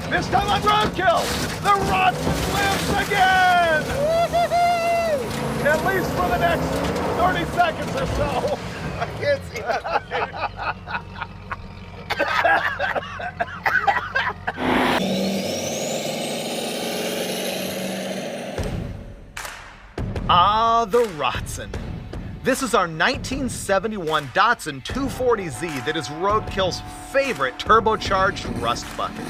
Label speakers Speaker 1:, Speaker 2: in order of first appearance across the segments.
Speaker 1: This time on Roadkill, the Rotsun lives again! At least for the next 30 seconds or so.
Speaker 2: I can't see
Speaker 3: Ah, the Rotsun. This is our 1971 Datsun 240Z that is Roadkill's favorite turbocharged rust bucket.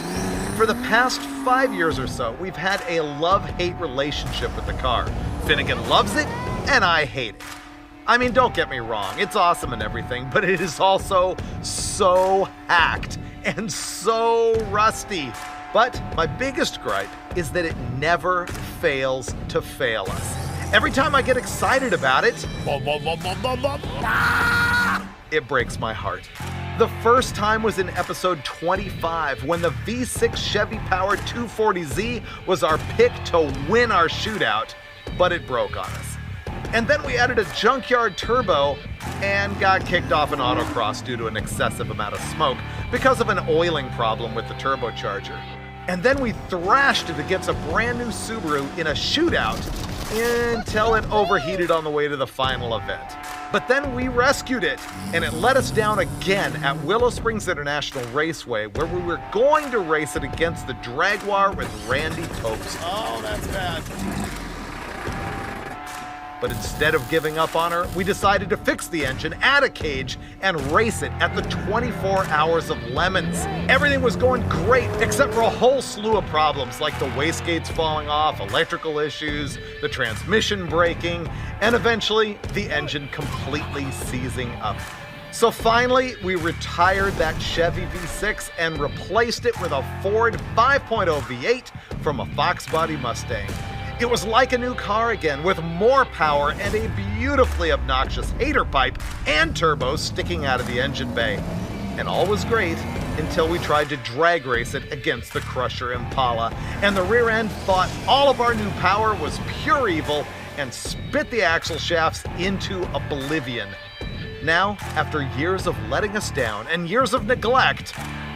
Speaker 3: For the past 5 years or so, we've had a love-hate relationship with the car. Finnegan loves it, and I hate it. I mean, don't get me wrong, it's awesome and everything, but it is also so hacked and so rusty. But my biggest gripe is that it never fails to fail us. Every time I get excited about it, it breaks my heart. The first time was in episode 25 when the V6 Chevy-powered 240Z was our pick to win our shootout, but it broke on us. And then we added a junkyard turbo and got kicked off an autocross due to an excessive amount of smoke because of an oiling problem with the turbocharger. And then we thrashed it against a brand new Subaru in a shootout until it overheated on the way to the final event. But then we rescued it, and it let us down again at Willow Springs International Raceway, where we were going to race it against the Jaguar with Randy Topes.
Speaker 1: Oh, that's bad.
Speaker 3: But instead of giving up on her, we decided to fix the engine, add a cage, and race it at the 24 Hours of Lemons. Everything was going great, except for a whole slew of problems like the wastegates falling off, electrical issues, the transmission breaking, and eventually the engine completely seizing up. So finally, we retired that Chevy V6 and replaced it with a Ford 5.0 V8 from a Fox Body Mustang. It was like a new car again, with more power and a beautifully obnoxious hater pipe and turbos sticking out of the engine bay. And all was great until we tried to drag race it against the Crusher Impala, and the rear end thought all of our new power was pure evil and spit the axle shafts into oblivion. Now, after years of letting us down and years of neglect,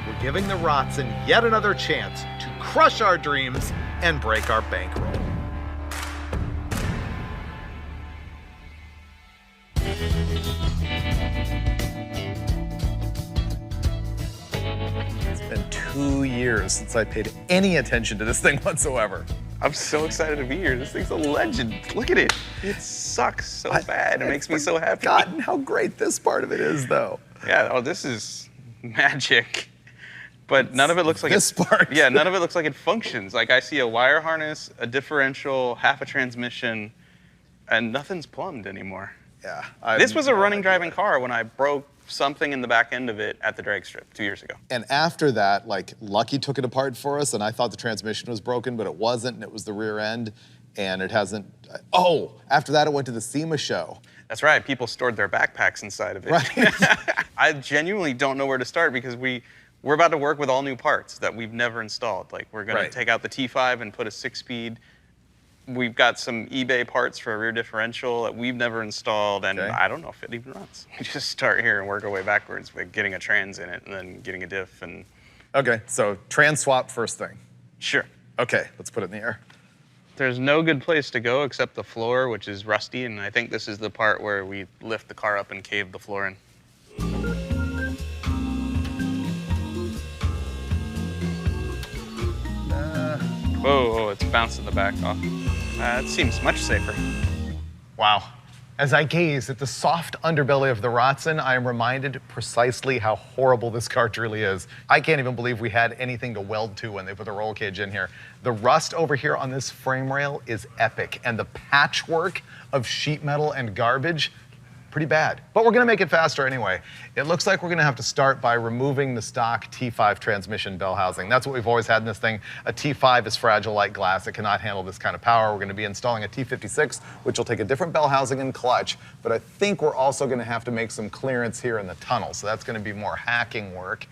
Speaker 3: we're giving the Rotsun yet another chance to crush our dreams and break our bankroll.
Speaker 4: It's been 2 years since I paid any attention to this thing whatsoever.
Speaker 2: I'm so excited to be here. This thing's a legend. Look at it. It sucks so bad. It makes me so happy.
Speaker 4: Forgotten how great this part of it is, though.
Speaker 2: Yeah, oh, this is magic. But none of it looks like
Speaker 4: this part.
Speaker 2: Yeah, none of it looks like it functions. Like I see a wire harness, a differential, half a transmission, and nothing's plumbed anymore.
Speaker 4: Yeah.
Speaker 2: This was a running, driving car when I broke something in the back end of it at the drag strip 2 years ago.
Speaker 4: And after that, like, Lucky took it apart for us, and I thought the transmission was broken, but it wasn't, and it was the rear end, and it hasn't. Oh, after that, it went to the SEMA show.
Speaker 2: That's right. People stored their backpacks inside of it.
Speaker 4: Right.
Speaker 2: I genuinely don't know where to start because we're about to work with all new parts that we've never installed. Like, we're going to take out the T5 and put a 6-speed. We've got some eBay parts for a rear differential that we've never installed, and I don't know if it even runs. We just start here and work our way backwards with getting a trans in it and then getting a diff. And
Speaker 4: Okay, so trans swap first thing.
Speaker 2: Sure.
Speaker 4: Okay, let's put it in the air.
Speaker 2: There's no good place to go except the floor, which is rusty, and I think this is the part where we lift the car up and cave the floor in. Whoa, it's bouncing the back off. It seems much safer.
Speaker 5: Wow. As I gaze at the soft underbelly of the Rotsun, I am reminded precisely how horrible this car truly is. I can't even believe we had anything to weld to when they put the roll cage in here. The rust over here on this frame rail is epic, and the patchwork of sheet metal and garbage, pretty bad. But we're gonna make it faster anyway. It looks like we're gonna have to start by removing the stock T5 transmission bell housing. That's what we've always had in this thing. A T5 is fragile like glass. It cannot handle this kind of power. We're gonna be installing a T56, which will take a different bell housing and clutch, but I think we're also gonna have to make some clearance here in the tunnel, so that's gonna be more hacking work.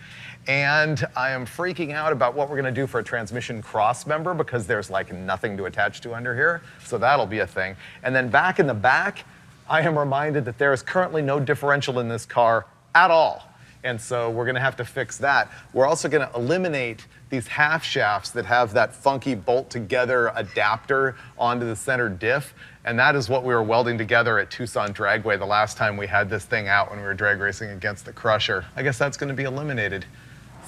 Speaker 5: And I am freaking out about what we're gonna do for a transmission cross member because there's like nothing to attach to under here, so that'll be a thing. And then back in the back, I am reminded that there is currently no differential in this car at all. And so we're gonna have to fix that. We're also gonna eliminate these half shafts that have that funky bolt together adapter onto the center diff. And that is what we were welding together at Tucson Dragway the last time we had this thing out when we were drag racing against the Crusher. I guess that's gonna be eliminated.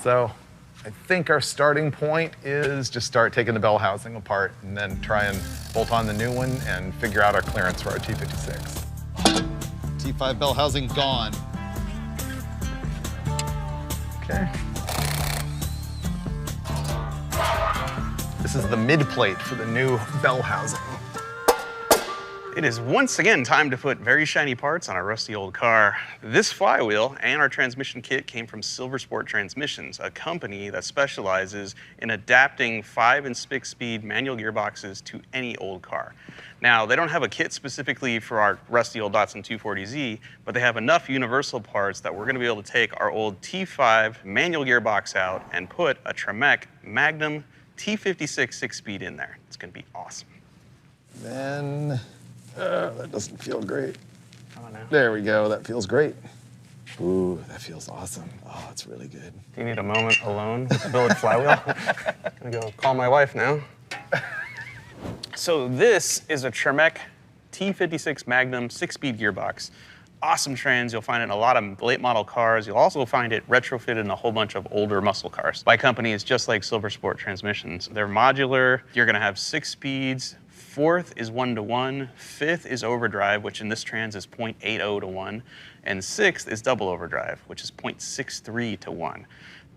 Speaker 5: So I think our starting point is just start taking the bell housing apart and then try and bolt on the new one and figure out our clearance for our T56.
Speaker 4: T5 bell housing gone.
Speaker 5: Okay. This is the mid plate for the new bell housing.
Speaker 2: It is once again time to put very shiny parts on our rusty old car. This flywheel and our transmission kit came from Silver Sport Transmissions, a company that specializes in adapting 5 and 6-speed manual gearboxes to any old car. Now, they don't have a kit specifically for our rusty old Datsun 240Z, but they have enough universal parts that we're gonna be able to take our old T5 manual gearbox out and put a Tremec Magnum T56 6-speed in there. It's gonna be awesome.
Speaker 4: Then, that doesn't feel great.
Speaker 2: Come on now.
Speaker 4: There we go, that feels great. Ooh, that feels awesome. Oh, it's really good.
Speaker 2: Do you need a moment alone with the billet flywheel? I'm gonna go call my wife now. So this is a Tremec T56 Magnum 6-speed gearbox. Awesome trans, you'll find it in a lot of late model cars. You'll also find it retrofitted in a whole bunch of older muscle cars by companies just like Silver Sport Transmissions. They're modular, you're gonna have 6 speeds. 4th is 1-to-1, 5th is overdrive, which in this trans is 0.80 to 1, and 6th is double overdrive, which is 0.63 to 1.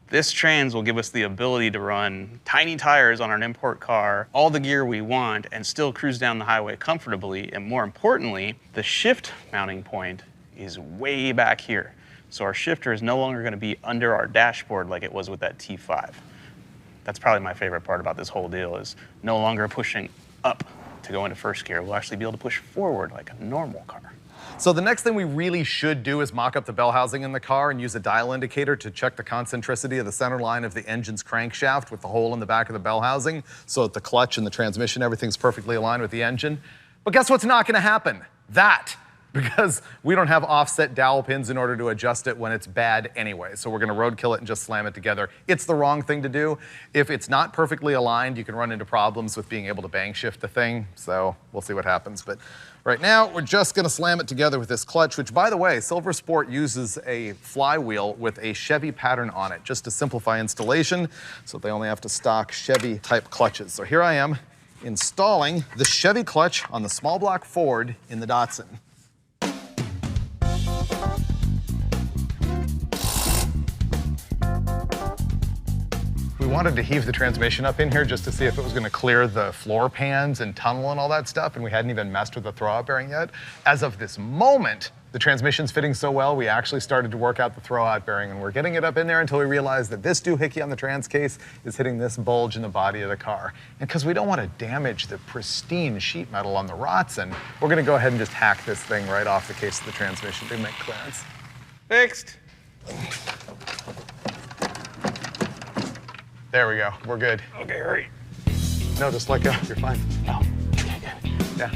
Speaker 2: This trans will give us the ability to run tiny tires on an import car, all the gear we want, and still cruise down the highway comfortably. And more importantly, the shift mounting point is way back here. So our shifter is no longer going to be under our dashboard like it was with that T5. That's probably my favorite part about this whole deal, is no longer pushing up to go into first gear. We'll actually be able to push forward like a normal car.
Speaker 5: So the next thing we really should do is mock up the bell housing in the car and use a dial indicator to check the concentricity of the center line of the engine's crankshaft with the hole in the back of the bell housing, so that the clutch and the transmission, everything's perfectly aligned with the engine. But guess what's not gonna happen? That. Because we don't have offset dowel pins in order to adjust it when it's bad anyway. So we're gonna roadkill it and just slam it together. It's the wrong thing to do. If it's not perfectly aligned, you can run into problems with being able to bang shift the thing. So we'll see what happens. But right now, we're just gonna slam it together with this clutch, which, by the way, Silver Sport uses a flywheel with a Chevy pattern on it, just to simplify installation, so they only have to stock Chevy type clutches. So here I am installing the Chevy clutch on the small block Ford in the Datsun. We wanted to heave the transmission up in here just to see if it was going to clear the floor pans and tunnel and all that stuff, and we hadn't even messed with the throwout bearing yet. As of this moment, the transmission's fitting so well, we actually started to work out the throwout bearing, and we're getting it up in there until we realize that this doohickey on the trans case is hitting this bulge in the body of the car. And because we don't want to damage the pristine sheet metal on the Rotsun, we're going to go ahead and just hack this thing right off the case of the transmission to make clearance.
Speaker 2: Fixed.
Speaker 5: There we go, we're good.
Speaker 2: Okay, hurry.
Speaker 5: No, just let go, you're fine.
Speaker 2: Oh, okay, good.
Speaker 5: Yeah.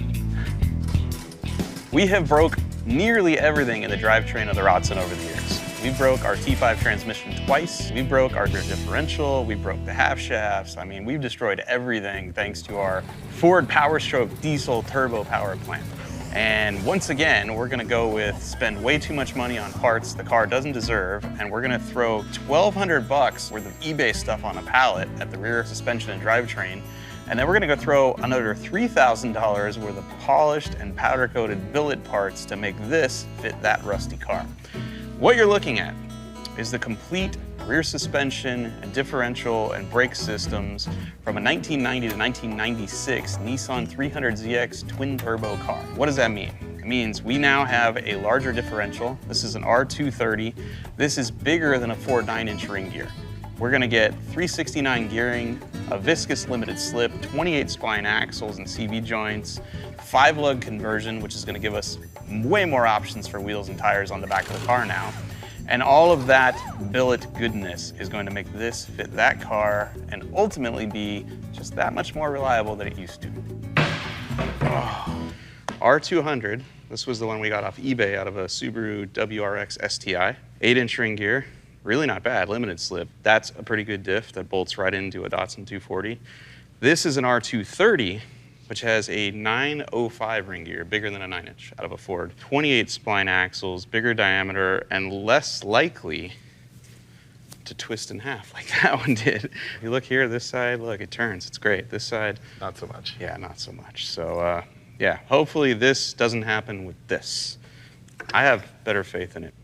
Speaker 2: We have broke nearly everything in the drivetrain of the Rotsun over the years. We broke our T5 transmission twice. We broke our rear differential. We broke the half shafts. I mean, we've destroyed everything thanks to our Ford Power Stroke diesel turbo power plant. And once again, we're gonna go with spend way too much money on parts the car doesn't deserve, and we're gonna throw $1,200 worth of eBay stuff on a pallet at the rear suspension and drivetrain, and then we're gonna go throw another $3,000 worth of polished and powder-coated billet parts to make this fit that rusty car. What you're looking at is the complete rear suspension and differential and brake systems from a 1990 to 1996 Nissan 300ZX twin turbo car. What does that mean? It means we now have a larger differential. This is an R230. This is bigger than a Ford 9-inch ring gear. We're gonna get 369 gearing, a viscous limited slip, 28 spline axles and CV joints, 5-lug conversion, which is gonna give us way more options for wheels and tires on the back of the car now. And all of that billet goodness is going to make this fit that car and ultimately be just that much more reliable than it used to. R200, this was the one we got off eBay out of a Subaru WRX STI. 8-inch ring gear, really not bad, limited slip. That's a pretty good diff that bolts right into a Datsun 240. This is an R230, which has a 905 ring gear, bigger than a 9-inch out of a Ford. 28 spline axles, bigger diameter, and less likely to twist in half like that one did. If you look here, this side, look, it turns, it's great. This side,
Speaker 5: Not so much.
Speaker 2: yeah, not so much. So yeah, hopefully this doesn't happen with this. I have better faith in it.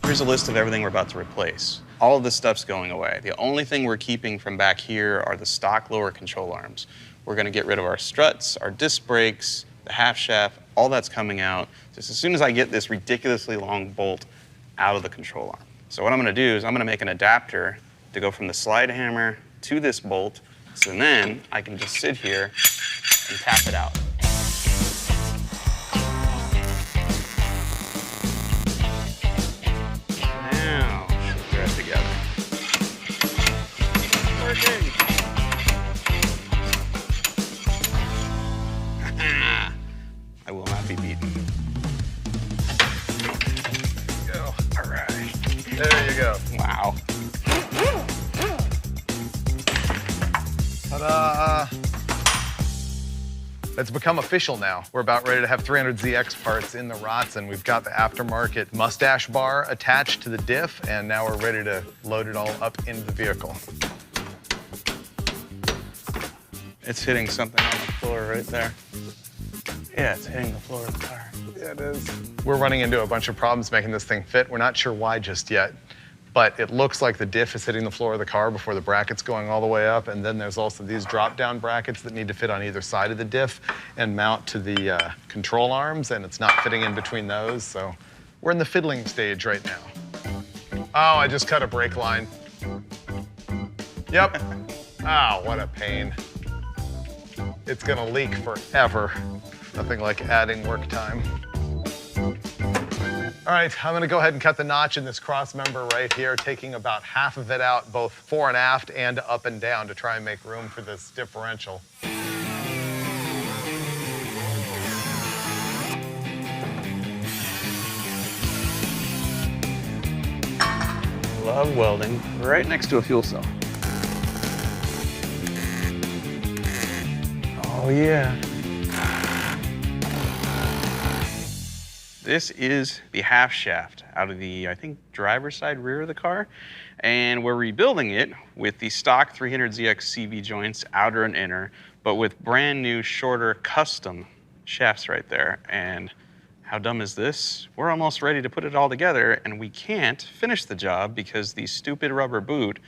Speaker 2: Here's a list of everything we're about to replace. All of this stuff's going away. The only thing we're keeping from back here are the stock lower control arms. We're gonna get rid of our struts, our disc brakes, the half shaft, all that's coming out just as soon as I get this ridiculously long bolt out of the control arm. So what I'm gonna do is I'm gonna make an adapter to go from the slide hammer to this bolt, so then I can just sit here and tap it out. Now, thread together. Working. I will not be beaten.
Speaker 5: Go.
Speaker 2: All right.
Speaker 5: There you go.
Speaker 2: Wow.
Speaker 5: Ta-da! It's become official now. We're about ready to have 300ZX parts in the Rotsun. We've got the aftermarket mustache bar attached to the diff, and now we're ready to load it all up into the vehicle.
Speaker 2: It's hitting something on the floor right there. Yeah, it's hitting the floor of the car.
Speaker 5: Yeah, it is. We're running into a bunch of problems making this thing fit. We're not sure why just yet, but it looks like the diff is hitting the floor of the car before the bracket's going all the way up, and then there's also these drop-down brackets that need to fit on either side of the diff and mount to the control arms, and it's not fitting in between those, so we're in the fiddling stage right now. Oh, I just cut a brake line. Yep. Oh, what a pain. It's gonna leak forever. Nothing like adding work time. All right, I'm gonna go ahead and cut the notch in this cross member right here, taking about half of it out, both fore and aft and up and down, to try and make room for this differential.
Speaker 2: Love welding right next to a fuel cell. Oh yeah. This is the half shaft out of the, I think, driver's side rear of the car. And we're rebuilding it with the stock 300ZX CV joints, outer and inner, but with brand new, shorter, custom shafts right there. And how dumb is this? We're almost ready to put it all together, and we can't finish the job because the stupid rubber boot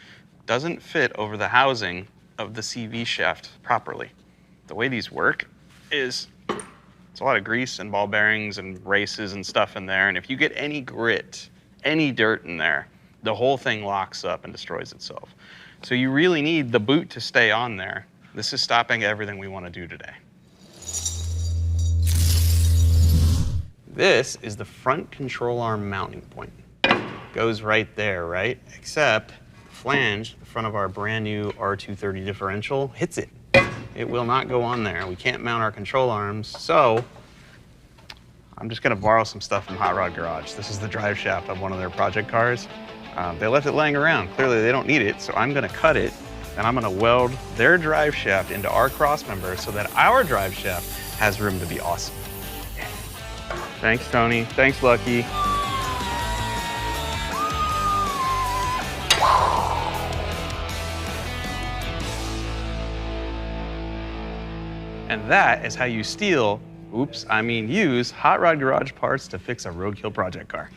Speaker 2: doesn't fit over the housing of the CV shaft properly. The way these work is it's a lot of grease and ball bearings and races and stuff in there, and if you get any grit, any dirt in there, the whole thing locks up and destroys itself. So you really need the boot to stay on there. This is stopping everything we want to do today. This is the front control arm mounting point. Goes right there, right? Except the flange, the front of our brand new R230 differential, hits it. It will not go on there. We can't mount our control arms, so I'm just gonna borrow some stuff from Hot Rod Garage. This is the drive shaft of one of their project cars. They left it laying around. Clearly they don't need it, so I'm gonna cut it, and I'm gonna weld their drive shaft into our cross member so that our drive shaft has room to be awesome. Yeah. Thanks, Tony. Thanks, Lucky. And that is how you use Hot Rod Garage parts to fix a Roadkill project car.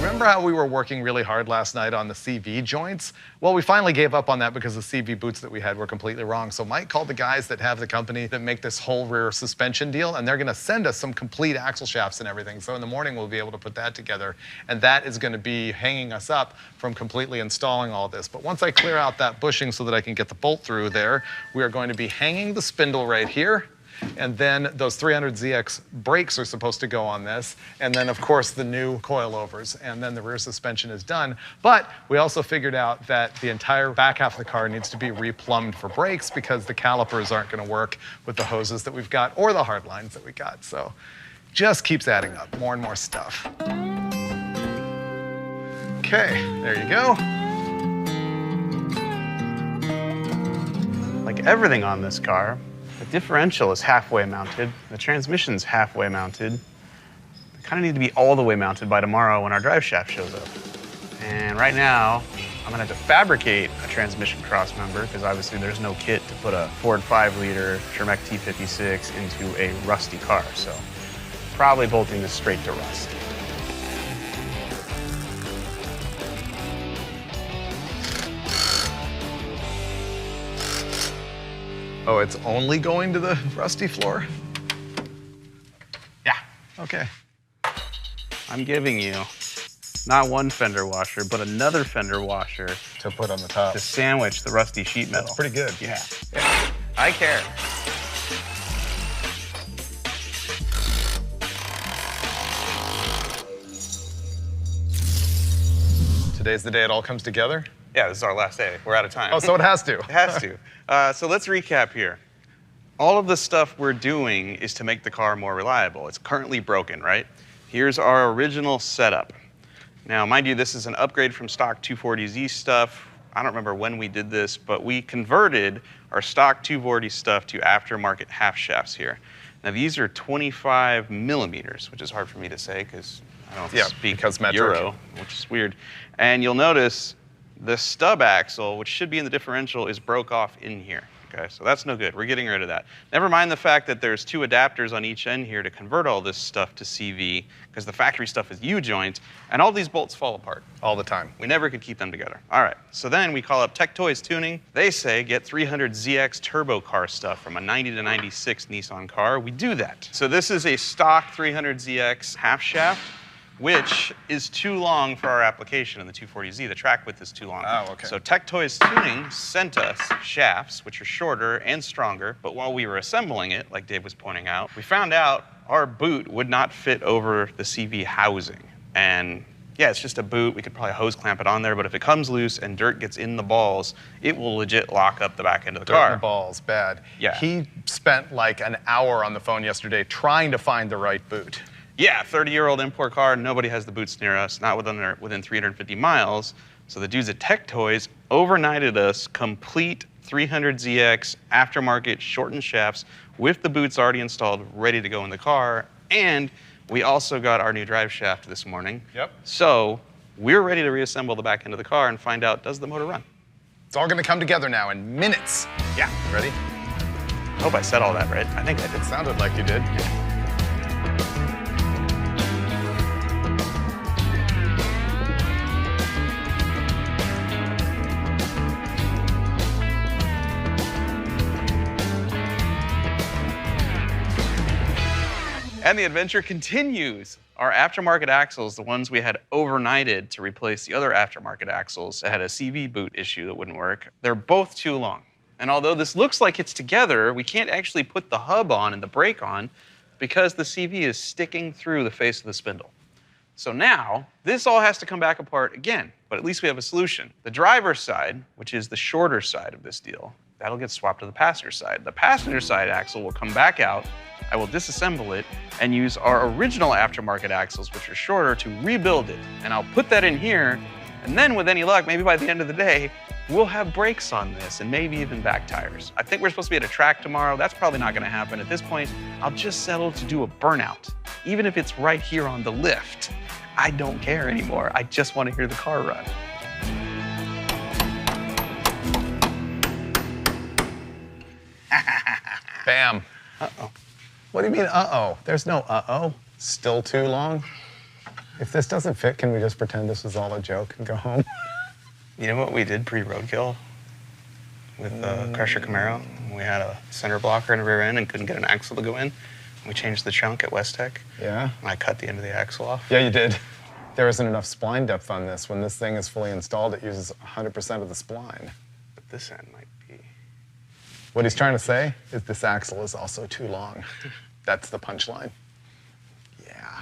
Speaker 5: Remember how we were working really hard last night on the CV joints? Well, we finally gave up on that because the CV boots that we had were completely wrong. So Mike called the guys that have the company that make this whole rear suspension deal, and they're gonna send us some complete axle shafts and everything. So in the morning, we'll be able to put that together, and that is gonna be hanging us up from completely installing all this. But once I clear out that bushing so that I can get the bolt through there, we are going to be hanging the spindle right here, And then those 300ZX brakes are supposed to go on this. And then, of course, the new coilovers. And then the rear suspension is done. But we also figured out that the entire back half of the car needs to be replumbed for brakes because the calipers aren't going to work with the hoses that we've got or the hard lines that we got. So just keeps adding up, more and more stuff. Okay, there you go.
Speaker 2: Like everything on this car, the differential is halfway mounted, the transmission's halfway mounted. They kind of need to be all the way mounted by tomorrow when our drive shaft shows up. And right now, I'm gonna have to fabricate a transmission cross member because obviously there's no kit to put a Ford 5-liter Tremec T56 into a rusty car. So probably bolting this straight to rust.
Speaker 5: Oh, it's only going to the rusty floor?
Speaker 2: Yeah.
Speaker 5: Okay.
Speaker 2: I'm giving you not one fender washer, but another fender washer
Speaker 5: To put on the top.
Speaker 2: to sandwich the rusty sheet metal.
Speaker 5: That's pretty good.
Speaker 2: Yeah. I care.
Speaker 5: Today's the day it all comes together?
Speaker 2: Yeah, this is our last day. We're out of time.
Speaker 5: Oh, so it has to.
Speaker 2: It has to. So let's recap here. All of the stuff we're doing is to make the car more reliable. It's currently broken, right? Here's our original setup. Now, mind you, this is an upgrade from stock 240Z stuff. I don't remember when we did this, but we converted our stock 240 stuff to aftermarket half shafts here. Now, these are 25 millimeters, which is hard for me to say because I don't speak
Speaker 5: because metric.
Speaker 2: Euro, which is weird. And you'll notice the stub axle, which should be in the differential, is broke off in here. Okay, so that's no good. We're getting rid of that. Never mind the fact that there's 2 adapters on each end here to convert all this stuff to CV, because the factory stuff is U-joint, and all these bolts fall apart.
Speaker 5: All the time.
Speaker 2: We never could keep them together. All right, so then we call up Tech Toys Tuning. They say get 300ZX turbo car stuff from a 90 to 96 Nissan car. We do that. So this is a stock 300ZX half shaft, which is too long for our application in the 240Z. The track width is too long.
Speaker 5: Oh, okay.
Speaker 2: So Tech Toys Tuning sent us shafts, which are shorter and stronger, but while we were assembling it, like Dave was pointing out, we found out our boot would not fit over the CV housing. And yeah, it's just a boot. We could probably hose clamp it on there, but if it comes loose and dirt gets in the balls, it will legit lock up the back end of the car.
Speaker 5: Dirt in the balls, bad.
Speaker 2: Yeah.
Speaker 5: He spent like an hour on the phone yesterday trying to find the right boot.
Speaker 2: Yeah, 30-year-old import car, nobody has the boots near us, not within 350 miles. So the dudes at Tech Toys overnighted us complete 300ZX aftermarket shortened shafts with the boots already installed, ready to go in the car. And we also got our new drive shaft this morning.
Speaker 5: Yep.
Speaker 2: So we're ready to reassemble the back end of the car and find out, does the motor run?
Speaker 5: It's all gonna come together now in minutes.
Speaker 2: Yeah.
Speaker 5: Ready?
Speaker 2: I hope I said all that right. I think I did.
Speaker 5: It sounded like you did.
Speaker 2: And the adventure continues. Our aftermarket axles, the ones we had overnighted to replace the other aftermarket axles that had a CV boot issue that wouldn't work, they're both too long. And although this looks like it's together, we can't actually put the hub on and the brake on because the CV is sticking through the face of the spindle. So now, this all has to come back apart again, but at least we have a solution. The driver's side, which is the shorter side of this deal, that'll get swapped to the passenger side. The passenger side axle will come back out. I will disassemble it and use our original aftermarket axles, which are shorter, to rebuild it. And I'll put that in here, and then with any luck, maybe by the end of the day, we'll have brakes on this and maybe even back tires. I think we're supposed to be at a track tomorrow. That's probably not gonna happen. At this point, I'll just settle to do a burnout, even if it's right here on the lift. I don't care anymore. I just wanna hear the car run.
Speaker 5: Bam.
Speaker 2: Uh-oh.
Speaker 5: What do you mean, uh-oh? There's no uh-oh. Still too long? If this doesn't fit, can we just pretend this was all a joke and go home?
Speaker 2: You know what we did pre-Roadkill with the Crusher Camaro? We had a center blocker and a rear end and couldn't get an axle to go in. We changed the chunk at West Tech.
Speaker 5: Yeah?
Speaker 2: And I cut the end of the axle off.
Speaker 5: Yeah, you did. There isn't enough spline depth on this. When this thing is fully installed, it uses 100% of the spline.
Speaker 2: But this end might be.
Speaker 5: What he's trying to say is this axle is also too long. That's the punchline. Yeah.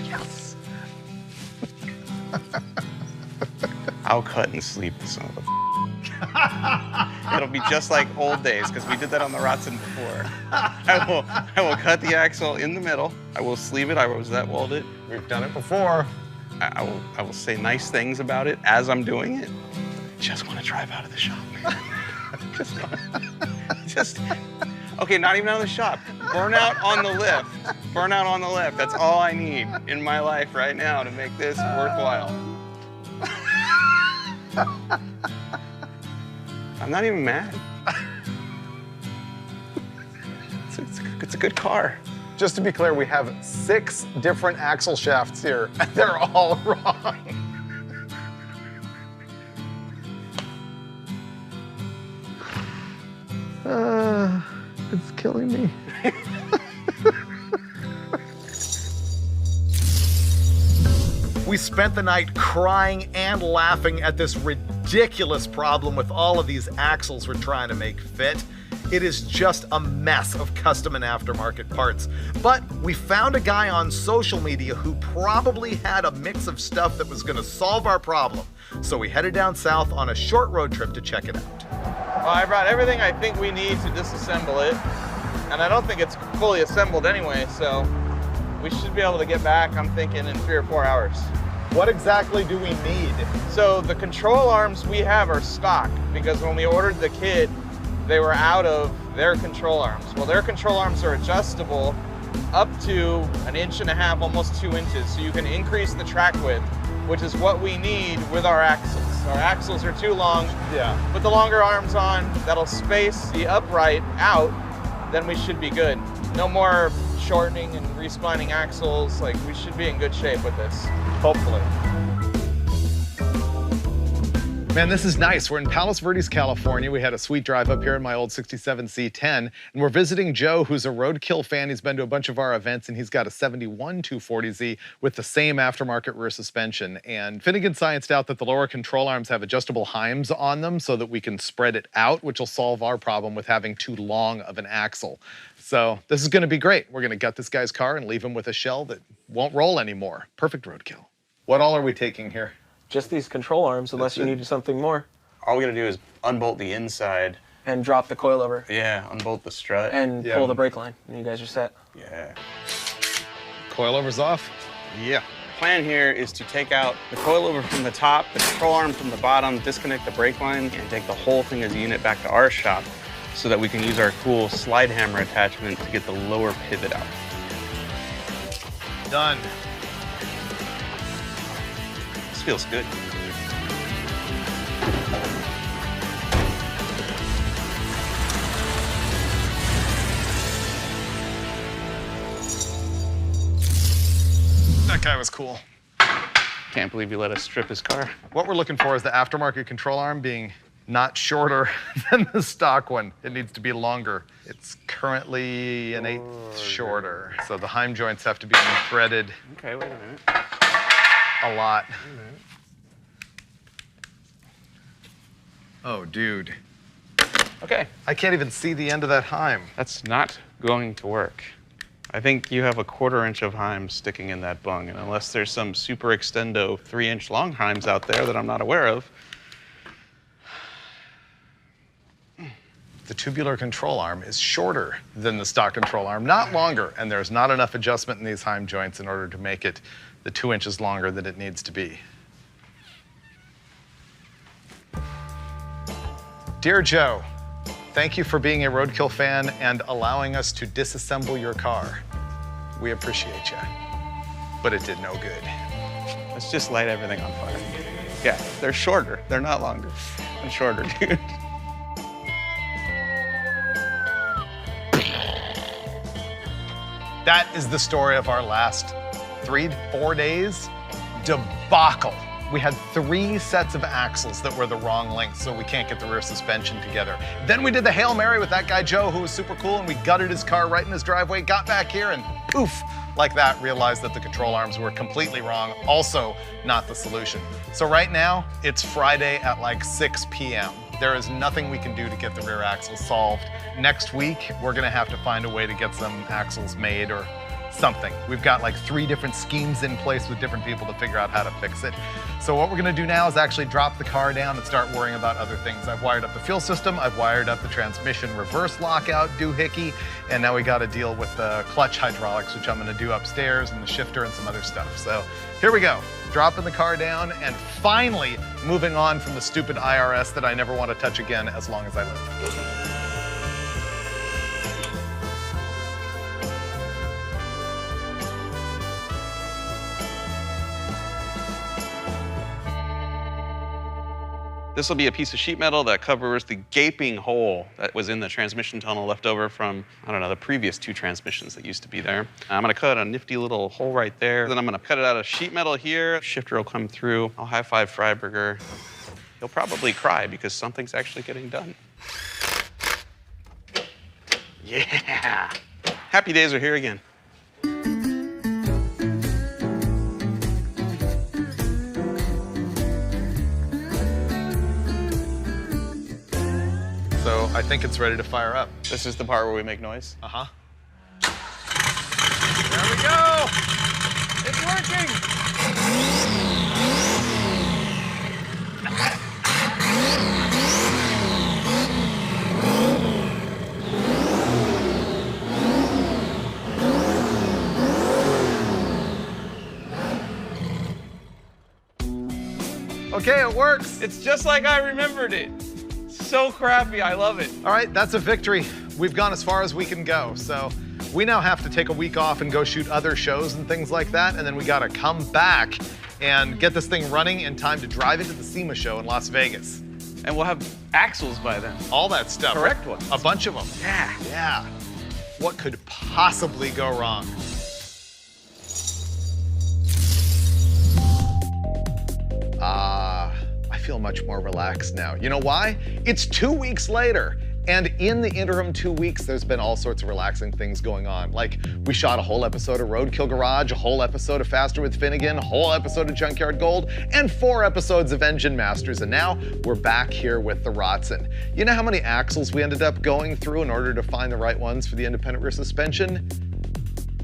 Speaker 5: Yes.
Speaker 2: I'll cut and sleep the son of a It'll be just like old days, because we did that on the Rotsun before. I will cut the axle in the middle. I will sleeve it. I will rosette weld it.
Speaker 5: We've done it before.
Speaker 2: I will say nice things about it as I'm doing it. Just want to drive out of the shop, man. just, okay, not even out of the shop. Burnout on the lift. Burnout on the lift. That's all I need in my life right now to make this worthwhile. I'm not even mad. It's a good car.
Speaker 5: Just to be clear, we have 6 different axle shafts here, and they're all wrong. It's killing me.
Speaker 3: We spent the night crying and laughing at this ridiculous problem with all of these axles we're trying to make fit. It is just a mess of custom and aftermarket parts. But we found a guy on social media who probably had a mix of stuff that was going to solve our problem. So we headed down south on a short road trip to check it out.
Speaker 2: Well, I brought everything I think we need to disassemble it. And I don't think it's fully assembled anyway, so we should be able to get back, I'm thinking, in 3 or 4 hours.
Speaker 5: What exactly do we need?
Speaker 2: So the control arms we have are stock, because when we ordered the kit, they were out of their control arms. Well, their control arms are adjustable up to 1.5 inches, almost 2 inches, so you can increase the track width, which is what we need with our axles. Our axles are too long.
Speaker 5: Yeah.
Speaker 2: Put the longer arms on, that'll space the upright out, then we should be good. No more shortening and resplining axles. Like, we should be in good shape with this.
Speaker 5: Hopefully. Man, this is nice. We're in Palos Verdes, California. We had a sweet drive up here in my old 67 C10, and we're visiting Joe, who's a Roadkill fan. He's been to a bunch of our events, and he's got a 71 240Z with the same aftermarket rear suspension. And Finnegan scienced out that the lower control arms have adjustable heims on them so that we can spread it out, which will solve our problem with having too long of an axle. So this is gonna be great. We're gonna gut this guy's car and leave him with a shell that won't roll anymore. Perfect Roadkill. What all are we taking here?
Speaker 6: Just these control arms, unless you need something more.
Speaker 2: All we gotta do is unbolt the inside.
Speaker 6: And drop the coilover.
Speaker 2: Yeah, unbolt the strut.
Speaker 6: And pull the brake line, and you guys are set.
Speaker 2: Yeah.
Speaker 5: Coilover's off?
Speaker 2: Yeah. Plan here is to take out the coilover from the top, the control arm from the bottom, disconnect the brake line, and take the whole thing as a unit back to our shop so that we can use our cool slide hammer attachment to get the lower pivot out.
Speaker 3: Done.
Speaker 2: This feels good.
Speaker 5: That guy was cool.
Speaker 2: Can't believe you let us strip his car.
Speaker 5: What we're looking for is the aftermarket control arm being not shorter than the stock one. It needs to be longer. It's currently an 1/8 shorter. So the heim joints have to be threaded.
Speaker 2: Okay, wait a minute.
Speaker 5: A lot. Oh, dude.
Speaker 2: Okay.
Speaker 5: I can't even see the end of that heim.
Speaker 2: That's not going to work. I think you have a 1/4 inch of heims sticking in that bung, and unless there's some super extendo 3-inch long heims out there that I'm not aware of.
Speaker 5: The tubular control arm is shorter than the stock control arm, not longer, and there's not enough adjustment in these heim joints in order to make it the 2 inches longer that it needs to be. Dear Joe, thank you for being a Roadkill fan and allowing us to disassemble your car. We appreciate you, but it did no good.
Speaker 2: Let's just light everything on fire. Yeah, they're shorter. They're not longer. I'm shorter, dude.
Speaker 5: That is the story of our last 3 to 4 days debacle. We had 3 sets of axles that were the wrong length, so we can't get the rear suspension together. Then we did the Hail Mary with that guy Joe, who was super cool, and we gutted his car right in his driveway, got back here, and poof, like that, realized that the control arms were completely wrong, also not the solution. So right now, it's Friday at like 6 p.m. There is nothing we can do to get the rear axle solved. Next week, we're gonna have to find a way to get some axles made or something. We've got like 3 different schemes in place with different people to figure out how to fix it. So what we're gonna do now is actually drop the car down and start worrying about other things. I've wired up the fuel system, I've wired up the transmission reverse lockout doohickey, and now we gotta deal with the clutch hydraulics, which I'm gonna do upstairs, and the shifter and some other stuff. So here we go, dropping the car down and finally moving on from the stupid IRS that I never wanna touch again as long as I live.
Speaker 2: This will be a piece of sheet metal that covers the gaping hole that was in the transmission tunnel left over from, I don't know, the previous 2 transmissions that used to be there. I'm gonna cut a nifty little hole right there. Then I'm gonna cut it out of sheet metal here. Shifter will come through. I'll high-five Freiburger. He'll probably cry because something's actually getting done. Yeah! Happy days are here again.
Speaker 5: So I think it's ready to fire up.
Speaker 2: This is the part where we make noise?
Speaker 5: Uh-huh. There we go! It's working! Okay, it works.
Speaker 2: It's just like I remembered it. So crappy, I love it.
Speaker 5: All right, that's a victory. We've gone as far as we can go. So we now have to take a week off and go shoot other shows and things like that. And then we gotta come back and get this thing running in time to drive it to the SEMA show in Las Vegas.
Speaker 2: And we'll have axles by then.
Speaker 5: All that stuff.
Speaker 2: Correct ones.
Speaker 5: A bunch of them.
Speaker 2: Yeah.
Speaker 5: Yeah. What could possibly go wrong? I feel much more relaxed now. You know why? It's 2 weeks later. And in the interim 2 weeks, there's been all sorts of relaxing things going on. Like, we shot a whole episode of Roadkill Garage, a whole episode of Faster with Finnegan, a whole episode of Junkyard Gold, and 4 episodes of Engine Masters. And now we're back here with the Rotsun. You know how many axles we ended up going through in order to find the right ones for the independent rear suspension?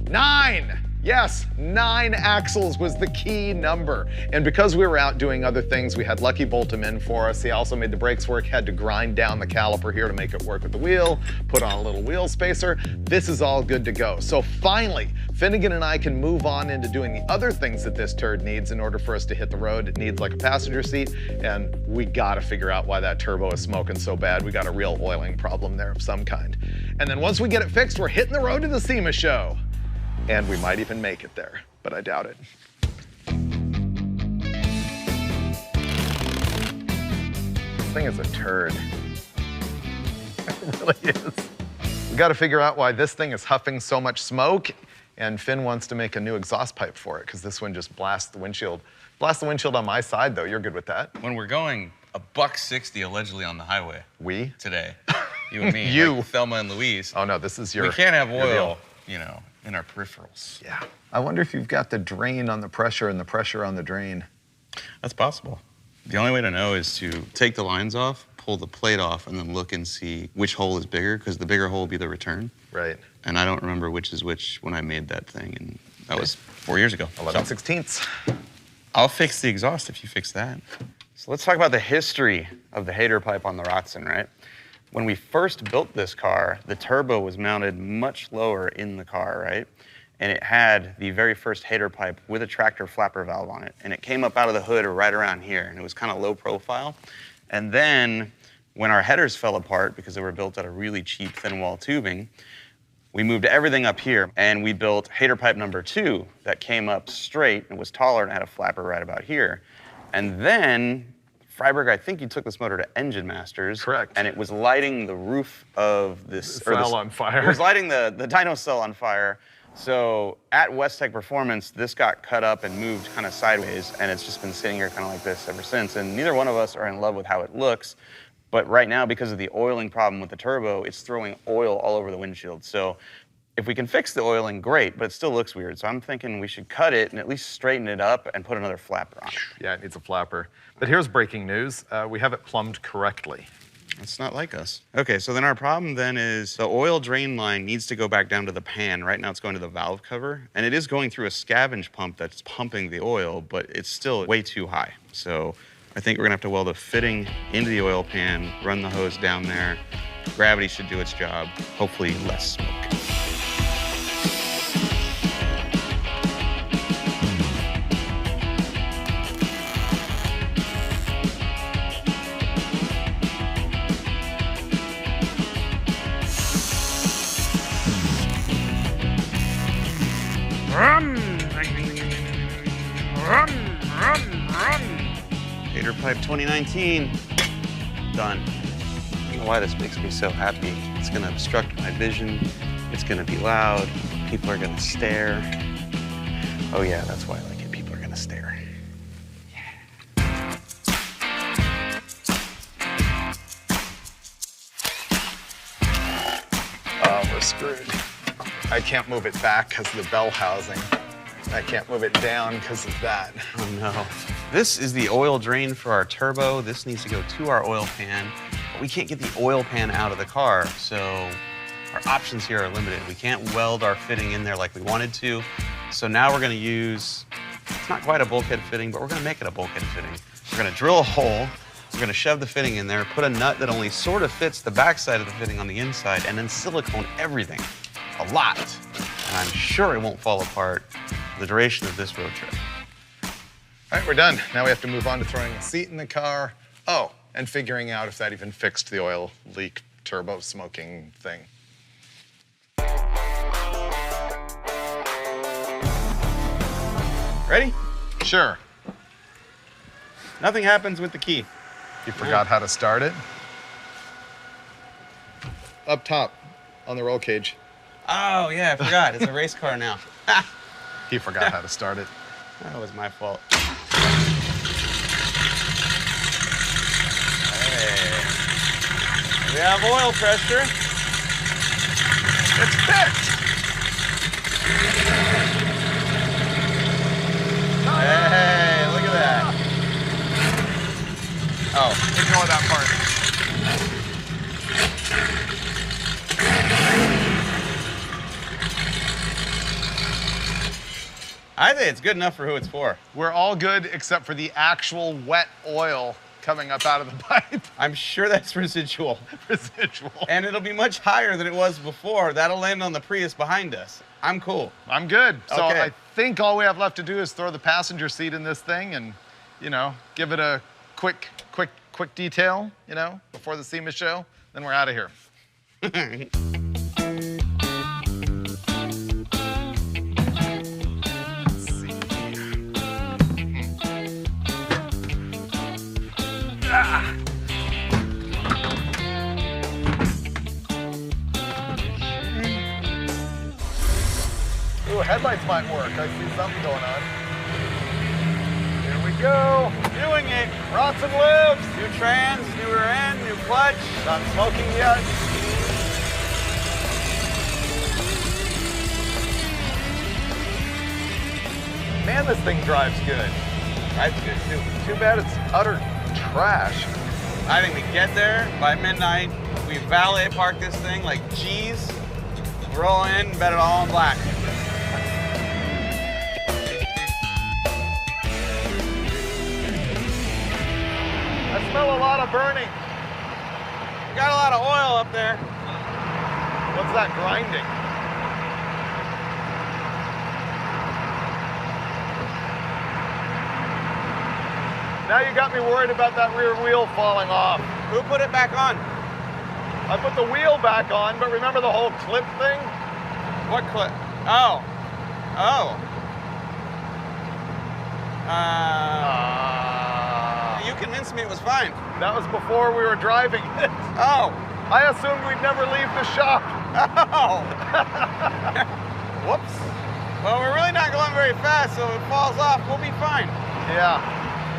Speaker 5: 9! Yes, 9 axles was the key number. And because we were out doing other things, we had Lucky bolt them in for us. He also made the brakes work, had to grind down the caliper here to make it work with the wheel, put on a little wheel spacer. This is all good to go. So finally, Finnegan and I can move on into doing the other things that this turd needs in order for us to hit the road. It needs like a passenger seat, and we gotta figure out why that turbo is smoking so bad. We got a real oiling problem there of some kind. And then once we get it fixed, we're hitting the road to the SEMA show. And we might even make it there, but I doubt it. This thing is a turd. It really is. We gotta figure out why this thing is huffing so much smoke, and Finn wants to make a new exhaust pipe for it, because this one just blasts the windshield. Blast the windshield on my side, though. You're good with that.
Speaker 2: When we're going $160 allegedly on the highway.
Speaker 5: We?
Speaker 2: Today. You and me.
Speaker 5: You.
Speaker 2: Like Thelma and Louise.
Speaker 5: Oh no, this is your.
Speaker 2: We can't have
Speaker 5: your
Speaker 2: oil,
Speaker 5: deal.
Speaker 2: you know, in our peripherals.
Speaker 5: Yeah. I wonder if you've got the drain on the pressure and the pressure on the drain.
Speaker 2: That's possible. The only way to know is to take the lines off, pull the plate off, and then look and see which hole is bigger, because the bigger hole will be the return.
Speaker 5: Right.
Speaker 2: And I don't remember which is which when I made that thing, and that was 4 years ago.
Speaker 5: 11/16.
Speaker 2: I'll fix the exhaust if you fix that. So let's talk about the history of the hater pipe on the Rotsun, right? When we first built this car, the turbo was mounted much lower in the car, right? And it had the very first hater pipe with a tractor flapper valve on it. And it came up out of the hood right around here, and it was kind of low profile. And then when our headers fell apart because they were built out of really cheap thin wall tubing, we moved everything up here, and we built hater pipe number 2 that came up straight and was taller and had a flapper right about here. And then Freiburg, I think you took this motor to Engine Masters.
Speaker 5: Correct.
Speaker 2: And it was lighting the roof of this...
Speaker 5: Cell on fire.
Speaker 2: It was lighting the dyno cell on fire. So at West Tech Performance, this got cut up and moved kind of sideways, and it's just been sitting here kind of like this ever since. And neither one of us are in love with how it looks. But right now, because of the oiling problem with the turbo, it's throwing oil all over the windshield. So if we can fix the oiling, great, but it still looks weird. So I'm thinking we should cut it and at least straighten it up and put another flapper on it.
Speaker 5: Yeah, it needs a flapper. But here's breaking news. We have it plumbed correctly.
Speaker 2: It's not like us. Okay, so then our problem then is the oil drain line needs to go back down to the pan. Right now it's going to the valve cover, and it is going through a scavenge pump that's pumping the oil, but it's still way too high. So I think we're gonna have to weld a fitting into the oil pan, run the hose down there. Gravity should do its job, hopefully less smoke. Gator Pipe 2019, done. I don't know why this makes me so happy. It's gonna obstruct my vision. It's gonna be loud. People are gonna stare. Oh yeah, that's why I like it. People are gonna stare.
Speaker 5: Oh, we're screwed. I can't move it back because of the bell housing. I can't move it down because of that.
Speaker 2: Oh no. This is the oil drain for our turbo. This needs to go to our oil pan, but we can't get the oil pan out of the car, so our options here are limited. We can't weld our fitting in there like we wanted to, so now we're gonna use, it's not quite a bulkhead fitting, but we're gonna make it a bulkhead fitting. We're gonna drill a hole, we're gonna shove the fitting in there, put a nut that only sort of fits the backside of the fitting on the inside, and then silicone everything, a lot. And I'm sure it won't fall apart the duration of this road trip.
Speaker 5: All right, we're done. Now we have to move on to throwing a seat in the car. Oh, and figuring out if that even fixed the oil leak turbo smoking thing.
Speaker 2: Ready?
Speaker 5: Sure.
Speaker 2: Nothing happens with the key.
Speaker 5: You forgot how to start it? Up top on the roll cage.
Speaker 2: Oh, yeah, I forgot. It's a race car now.
Speaker 5: He forgot how to start it.
Speaker 2: That was my fault. We have oil pressure.
Speaker 5: It's fixed!
Speaker 2: Hey, look at that. Oh,
Speaker 5: Ignore that part.
Speaker 2: I think it's good enough for who it's for.
Speaker 5: We're all good except for the actual wet oil coming up out of the pipe.
Speaker 2: I'm sure that's residual.
Speaker 5: Residual.
Speaker 2: And it'll be much higher than it was before. That'll land on the Prius behind us. I'm cool.
Speaker 5: I'm good. So
Speaker 2: Okay.
Speaker 5: I think all we have left to do is throw the passenger seat in this thing and, you know, give it a quick detail, you know, before the SEMA show. Then we're out of here. Ooh, headlights might work. I see something going on. Here we go.
Speaker 2: Doing it.
Speaker 5: Rotsun lives.
Speaker 2: New trans, new rear end, new clutch.
Speaker 5: Not smoking yet. Man, this thing drives good.
Speaker 2: That's good too.
Speaker 5: Too bad it's utter trash.
Speaker 2: I think we get there by midnight. We valet park this thing like G's. Roll in, bet it all in black.
Speaker 5: I smell a lot of burning.
Speaker 2: We got a lot of oil up there.
Speaker 5: What's that grinding? Now you got me worried about that rear wheel falling off.
Speaker 2: Who put it back on?
Speaker 5: I put the wheel back on, but remember the whole clip thing?
Speaker 2: What clip? Oh. Oh. You convinced me it was fine.
Speaker 5: That was before we were driving it.
Speaker 2: Oh.
Speaker 5: I assumed we'd never leave the shop.
Speaker 2: Oh. Whoops. Well, we're really not going very fast, so if it falls off, we'll be fine.
Speaker 5: Yeah.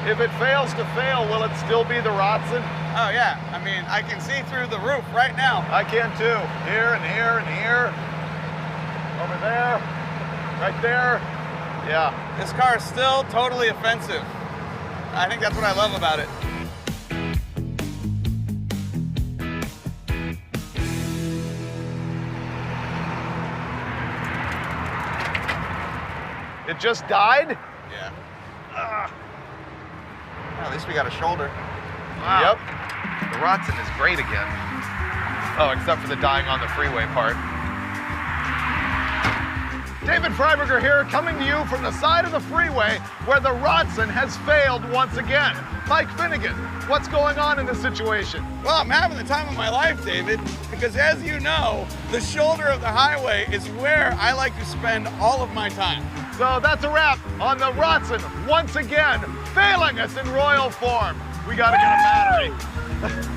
Speaker 5: If it fails to fail, will it still be the Rotsun?
Speaker 2: Oh, yeah. I mean, I can see through the roof right now.
Speaker 5: I can too. Here and here and here. Over there. Right there. Yeah.
Speaker 2: This car is still totally offensive. I think that's what I love about it.
Speaker 5: It just died?
Speaker 2: Yeah. Well, at least we got a shoulder.
Speaker 5: Wow. Yep. The Rotsun is great again. Oh, except for the dying on the freeway part. David Freiburger here, coming to you from the side of the freeway where the Rotsun has failed once again. Mike Finnegan, what's going on in this situation?
Speaker 2: Well, I'm having the time of my life, David, because as you know, the shoulder of the highway is where I like to spend all of my time.
Speaker 5: So that's a wrap on the Rotsun once again, failing us in royal form. We gotta get a battery.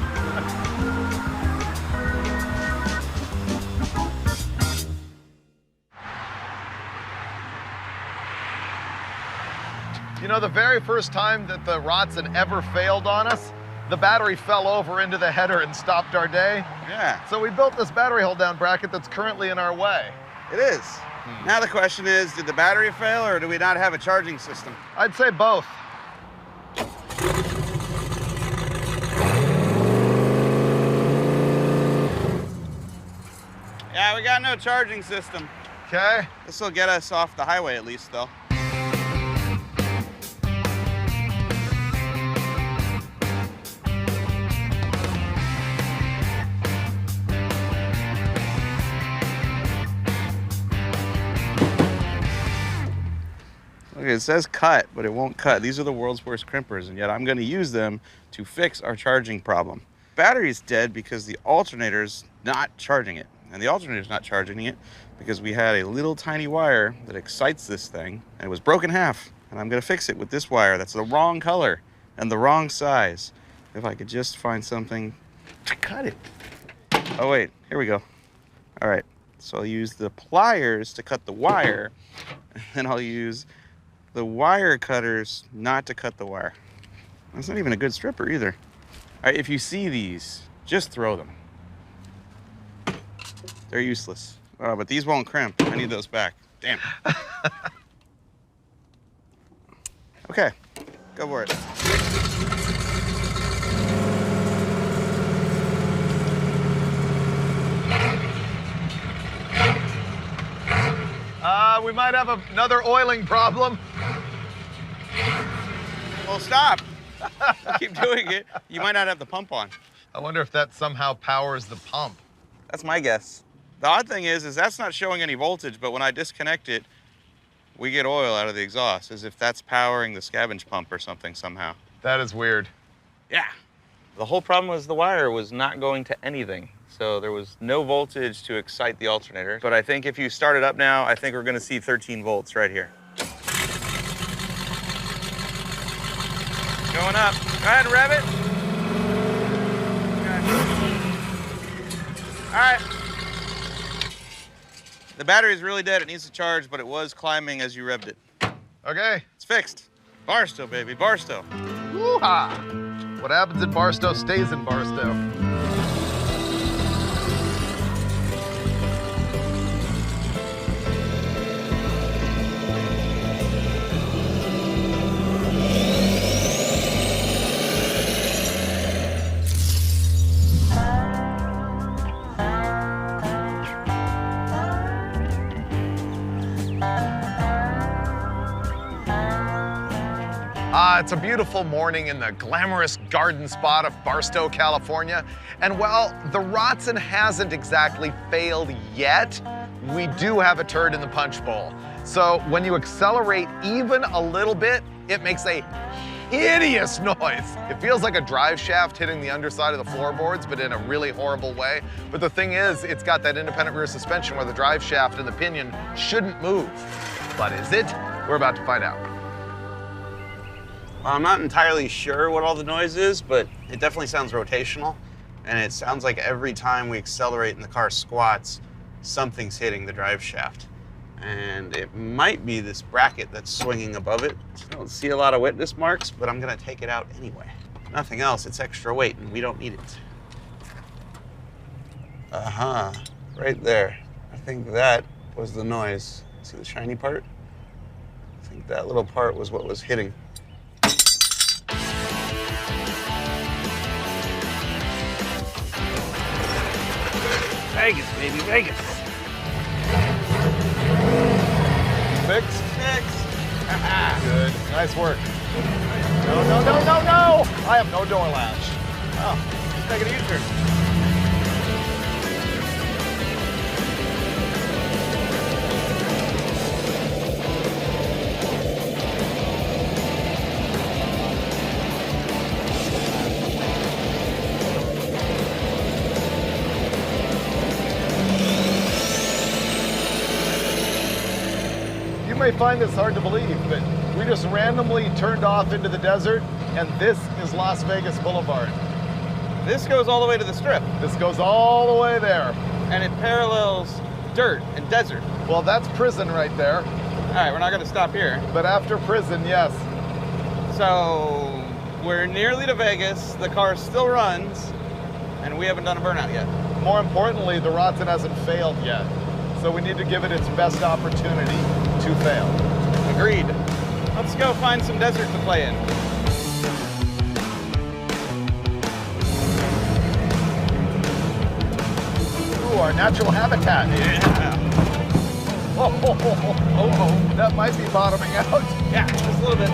Speaker 5: You know, the very first time that the Rotsun ever failed on us, the battery fell over into the header and stopped our day.
Speaker 2: Yeah.
Speaker 5: So we built this battery hold-down bracket that's currently in our way.
Speaker 2: It is. Now the question is, did the battery fail or do we not have a charging system?
Speaker 5: I'd say both.
Speaker 2: Yeah, we got no charging system.
Speaker 5: Okay.
Speaker 2: This will get us off the highway at least, though. Look, it says cut, but it won't cut. These are the world's worst crimpers, and yet I'm going to use them to fix our charging problem. Battery's dead because the alternator's not charging it. And the alternator's not charging it because we had a little tiny wire that excites this thing, and it was broken in half. And I'm going to fix it with this wire that's the wrong color and the wrong size. If I could just find something to cut it. Oh, wait, here we go. All right, so I'll use the pliers to cut the wire, and then I'll use the wire cutters not to cut the wire. That's not even a good stripper either. All right, if you see these, just throw them. They're useless. Oh, but these won't crimp. I need those back. Damn. Okay, go for it.
Speaker 5: We might have another oiling problem.
Speaker 2: Well, stop. Keep doing it. You might not have the pump on.
Speaker 5: I wonder if that somehow powers the pump.
Speaker 2: That's my guess. The odd thing is that's not showing any voltage, but when I disconnect it, we get oil out of the exhaust, as if that's powering the scavenge pump or something somehow.
Speaker 5: That is weird.
Speaker 2: Yeah.
Speaker 7: The whole problem was the wire was not going to anything. So there was no voltage to excite the alternator.
Speaker 2: But I think if you start it up now, I think we're going to see 13 volts right here. Going up. Go ahead and rev it. Okay. All right. The battery is really dead. It needs to charge, but it was climbing as you revved it.
Speaker 5: Okay.
Speaker 2: It's fixed. Barstow, baby. Barstow.
Speaker 5: Woo-ha! What happens in Barstow stays in Barstow. It's a beautiful morning in the glamorous garden spot of Barstow, California. And while the Rotsun hasn't exactly failed yet, we do have a turd in the punch bowl. So when you accelerate even a little bit, it makes a hideous noise. It feels like a drive shaft hitting the underside of the floorboards, but in a really horrible way. But the thing is, it's got that independent rear suspension where the drive shaft and the pinion shouldn't move. But is it? We're about to find out.
Speaker 2: Well, I'm not entirely sure what all the noise is, but it definitely sounds rotational. And it sounds like every time we accelerate and the car squats, something's hitting the drive shaft. And it might be this bracket that's swinging above it. I don't see a lot of witness marks, but I'm gonna take it out anyway. Nothing else, it's extra weight and we don't need it. Uh-huh, right there. I think that was the noise. See the shiny part? I think that little part was what was hitting. Vegas, baby, Vegas.
Speaker 5: Fixed?
Speaker 2: Fixed.
Speaker 3: Good. Nice work. No, no, no, no, no! I have no door latch.
Speaker 2: Oh, just taking a U-turn.
Speaker 3: You may find this hard to believe, but we just randomly turned off into the desert, and this is Las Vegas Boulevard.
Speaker 2: This goes all the way to the strip,
Speaker 3: This goes all the way there.
Speaker 2: and it parallels dirt and desert.
Speaker 3: Well, that's prison right there.
Speaker 2: All right, we're not gonna stop here.
Speaker 3: But after prison, yes.
Speaker 2: So we're nearly to Vegas. The car still runs, and we haven't done a burnout yet.
Speaker 3: More importantly, the Rotsun hasn't failed yet. So we need to give it its best opportunity to fail.
Speaker 2: Agreed. Let's go find some desert to play in.
Speaker 3: Ooh, our natural habitat.
Speaker 2: Yeah.
Speaker 3: Oh, that might be bottoming out.
Speaker 2: Yeah, just a little bit.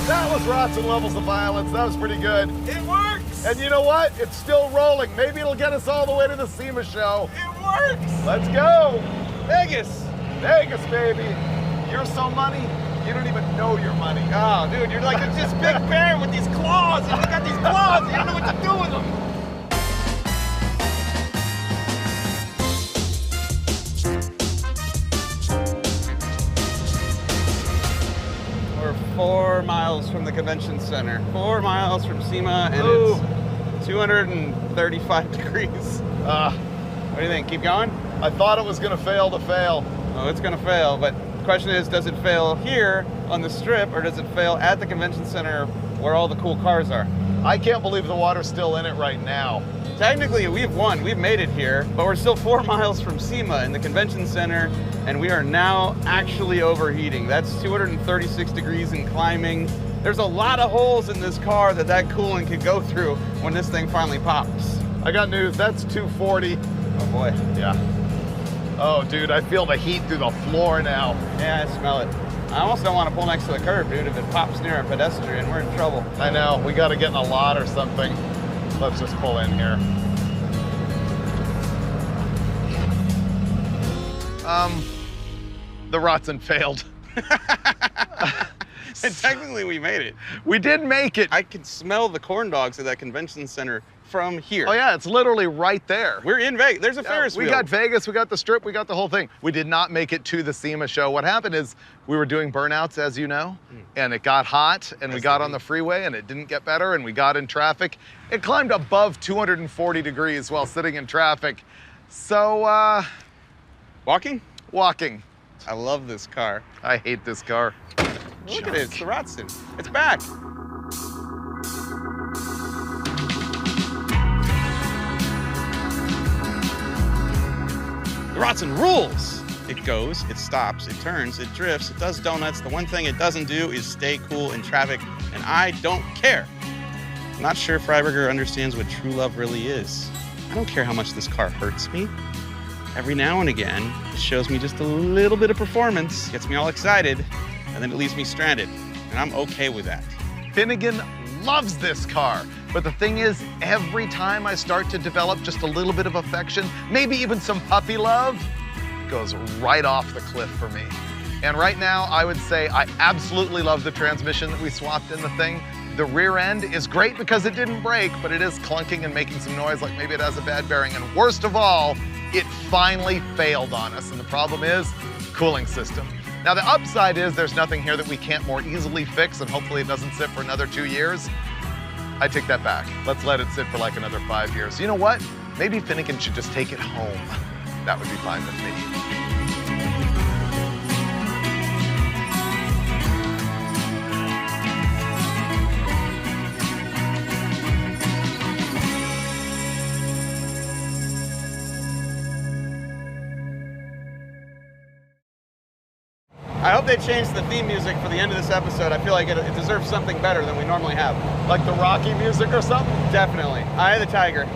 Speaker 3: That was Rotsun levels of violence. That was pretty good.
Speaker 2: It works!
Speaker 3: And you know what? It's still rolling. Maybe it'll get us all the way to the SEMA show.
Speaker 2: It works!
Speaker 3: Let's go.
Speaker 2: Vegas!
Speaker 3: Vegas, baby. You're so money, you don't even know your money.
Speaker 2: Oh, dude, you're like this big bear with these claws, and you got these claws, and you don't know what to do with them. We're 4 miles from the convention center, 4 miles from SEMA, and
Speaker 3: Ooh.
Speaker 2: it's 235 degrees. What do you think? Keep going?
Speaker 3: I thought it was gonna fail to fail.
Speaker 2: Oh, it's gonna fail, but the question is, does it fail here on the strip, or does it fail at the convention center where all the cool cars are?
Speaker 3: I can't believe the water's still in it right now.
Speaker 2: Technically, we've won. We've made it here, but we're still 4 miles from SEMA in the convention center, and we are now actually overheating. That's 236 degrees and climbing. There's a lot of holes in this car that coolant could go through when this thing finally pops.
Speaker 3: I got news, that's 240.
Speaker 2: Oh boy.
Speaker 3: Yeah. Oh, dude, I feel the heat through the floor now.
Speaker 2: Yeah, I smell it. I almost don't want to pull next to the curb, dude. If it pops near a pedestrian, we're in trouble.
Speaker 3: I know, we gotta get in a lot or something. Let's just pull in here. The Rotsun failed.
Speaker 2: And technically, we made it.
Speaker 3: We did make it.
Speaker 2: I can smell the corn dogs at that convention center from here.
Speaker 3: Oh yeah, it's literally right there.
Speaker 2: We're in Vegas. There's a Ferris wheel.
Speaker 3: We got Vegas, we got the strip, we got the whole thing. We did not make it to the SEMA show. What happened is we were doing burnouts, as you know, and it got hot, and we got on the freeway, and it didn't get better, and we got in traffic. It climbed above 240 degrees while sitting in traffic. So,
Speaker 2: Walking?
Speaker 3: walking.
Speaker 2: I love this car.
Speaker 3: I hate this car.
Speaker 2: Look at it, it's the Rotsun. It's back. The Rotsun rules. It goes, it stops, it turns, it drifts, it does donuts. The one thing it doesn't do is stay cool in traffic, and I don't care. I'm not sure Freiburger understands what true love really is. I don't care how much this car hurts me. Every now and again, it shows me just a little bit of performance, gets me all excited, and then it leaves me stranded. And I'm okay with that.
Speaker 3: Finnegan loves this car. But the thing is, every time I start to develop just a little bit of affection, maybe even some puppy love, it goes right off the cliff for me. And right now, I would say I absolutely love the transmission that we swapped in the thing. The rear end is great because it didn't break, but it is clunking and making some noise like maybe it has a bad bearing. And worst of all, it finally failed on us. And the problem is, cooling system.
Speaker 5: Now the upside is there's nothing here that we can't more easily fix, and hopefully it doesn't sit for another 2 years. I take that back. Let's let it sit for like another 5 years. You know what? Maybe Finnegan should just take it home. That would be fine with me.
Speaker 2: I hope they changed the theme music for the end of this episode. I feel like it deserves something better than we normally have.
Speaker 3: Like the Rocky music or something?
Speaker 2: Definitely. Eye of the Tiger.